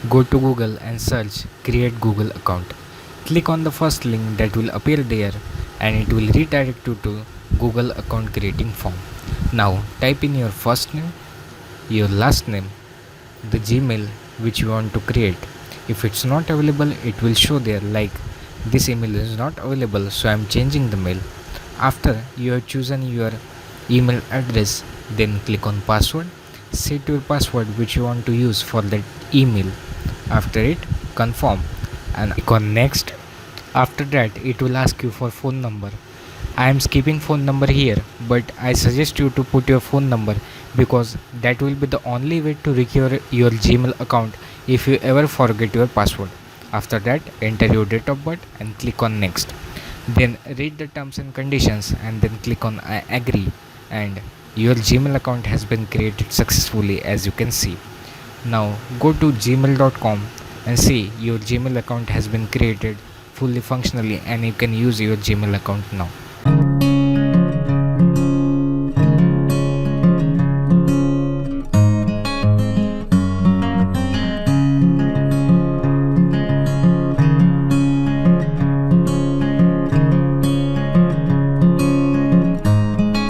Go to Google and search create Google account. Click on the first link that will appear there and it will redirect you to Google account creating form. Now type in your first name, your last name, the Gmail which you want to create. If it's not available, it will show there like this email is not available, so I'm changing the mail. After you have chosen your email address, then click on password. Set your password which you want to use for that email. After it, confirm and click on next. After that, it will ask you for phone number. I am skipping phone number here, but I suggest you to put your phone number because that will be the only way to recover your Gmail account if you ever forget your password. After that, enter your date of birth and click on next. Then read the terms and conditions and then click on I agree, and your Gmail account has been created successfully, as you can see. Now go to gmail.com and see your Gmail account has been created fully functionally and you can use your Gmail account now.